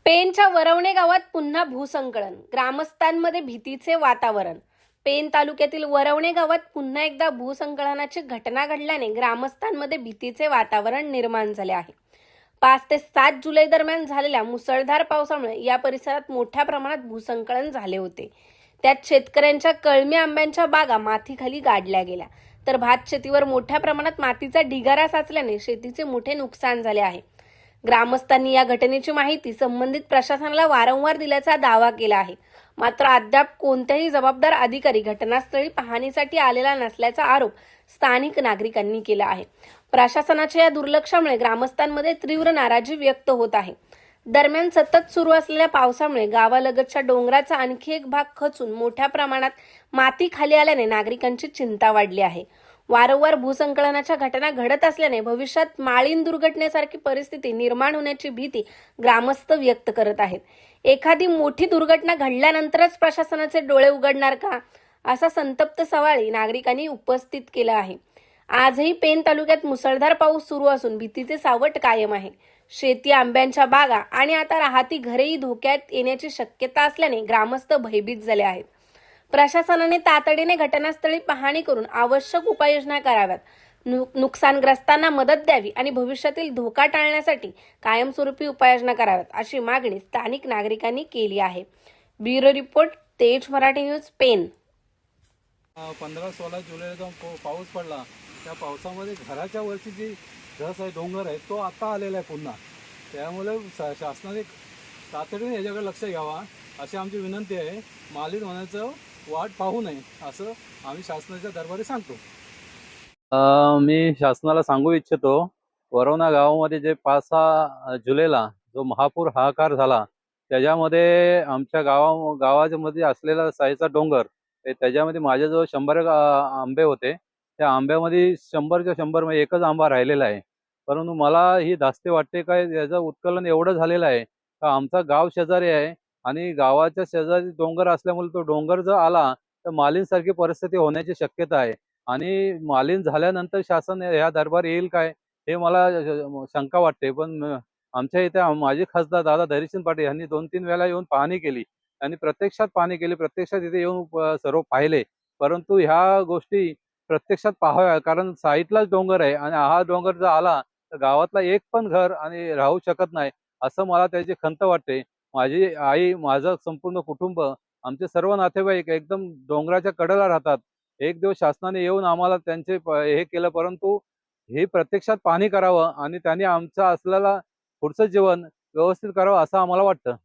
पेणच्या वरवणे गावात पुन्हा भूसंकलन, ग्रामस्थांमध्ये भीतीचे वातावरण. पेण तालुक्यातील वरवणे गावात पुन्हा एकदा भूसंकलनाची घटना घडल्याने ग्रामस्थांमध्ये भीतीचे वातावरण निर्माण झाले आहे. 5 ते 7 जुलै दरम्यान झालेल्या मुसळधार पावसामुळे या परिसरात मोठ्या प्रमाणात भूसंकलन झाले होते. त्यात शेतकऱ्यांच्या कळमी आंब्याच्या बागा मातीखाली गाडल्या गेल्या, तर भात शेतीवर मोठ्या प्रमाणात मातीचा ढिगारा साचल्याने शेतीचे मोठे नुकसान झाले आहे. ग्रामस्थांनी या घटनेची माहिती संबंधित प्रशासनाला वारंवार दिल्याचा दावा केला आहे. मात्र अद्याप कोणत्याही जबाबदार अधिकारी घटनास्थळी पाहणीसाठी आलेला नसल्याचा आरोप स्थानिक नागरिकांनी केला आहे. प्रशासनाच्या या दुर्लक्षामुळे ग्रामस्थांमध्ये तीव्र नाराजी व्यक्त होत आहे. दरम्यान सतत सुरू असलेल्या पावसामुळे गावालगतच्या डोंगराचा आणखी एक भाग खचून मोठ्या प्रमाणात माती खाली आल्याने नागरिकांची चिंता वाढली आहे. वारंवार भूसंकलनाच्या घटना घडत असल्याने भविष्यात माळीण दुर्घटनेसारखी परिस्थिती निर्माण होण्याची भीती ग्रामस्थ व्यक्त करत आहेत. एखादी मोठी दुर्घटना घडल्यानंतरच प्रशासनाचे डोळे उघडणार का, असा संतप्त सवाल नागरिकांनी उपस्थित केला आहे. आजही पेण तालुक्यात मुसळधार पाऊस सुरू असून भीतीचे सावट कायम आहे. शेती, आंब्यांच्या बागा आणि आता राहती घरेही धोक्यात येण्याची शक्यता असल्याने ग्रामस्थ भयभीत झाले आहेत. प्रशासनाने तातडीने घटनास्थळी पाहणी करून आवश्यक उपाययोजना कराव्यात, नुकसानग्रस्तांना मदत द्यावी आणि भविष्यातील धोका टाळण्यासाठी कायमस्वरूपी उपाययोजना कराव्यात, अशी मागणी स्थानिक नागरिकांनी केली आहे. ब्युरो रिपोर्ट, तेज मराठी न्यूज, पेण. 15-16 जुलैला जो पाऊस पडला, त्या पावसामध्ये घराच्या वरची जी धस आहे, डोंगर आहे, तो आता आलेला आहे पुन्हा. त्यामुळे शासनाने तातडीने याच्याकडे लक्ष घ्यावा अशी आमची विनंती आहे. मालीन होण्याचं वाट पाहू नये असं आम्ही शासनाच्या दरबारी सांगतो. मी शासनाला सांगू इच्छितो, वरवणा गावामध्ये जे 5-6 जुलैला जो महापूर हाहाकार झाला, त्याच्यामध्ये आमच्या गावाच्या मध्ये असलेला साईचा डोंगर, त्याच्यामध्ये माझ्याजवळ 100 आंबे होते. त्या आंब्यामध्ये 100च्या 100 म्हणजे एकच आंबा राहिलेला आहे. परंतु मला ही धास्ती वाटते काय, याचं उत्कलन एवढं झालेलं आहे का आमचा गाव शेजारी आहे आणि गावाच्या शेजारी डोंगर असल्यामुळे तो डोंगर जर आला तर मालींसारखी परिस्थिती होण्याची शक्यता आहे. आणि मालीन झाल्यानंतर शासन ह्या दरबार येईल काय, हे मला शंका वाटते. पण आमच्या इथे माजी खासदार दादा धैर्यशील पाटील यांनी 2-3 वेळा येऊन पाहणी केली आणि प्रत्यक्षात पाहणी केली, प्रत्यक्षात इथे येऊन सर्व पाहिले. परंतु ह्या गोष्टी प्रत्यक्षात पाहाव्या, कारण साईडलाच डोंगर आहे आणि हा डोंगर जर आला तर गावातला एक पण घर आणि राहू शकत नाही, असं मला त्याची खंत वाटते. माझी आई, माझं संपूर्ण कुटुंब, आमचे सर्व नातेवाईक एकदम डोंगराच्या कडेला राहतात. एक दिवस शासनाने येऊन आम्हाला त्यांचे हे केलं, परंतु हे प्रत्यक्षात पाहणी करावं आणि त्यांनी आमचं असलेला पुढचं जीवन व्यवस्थित करावं असं आम्हाला वाटतं.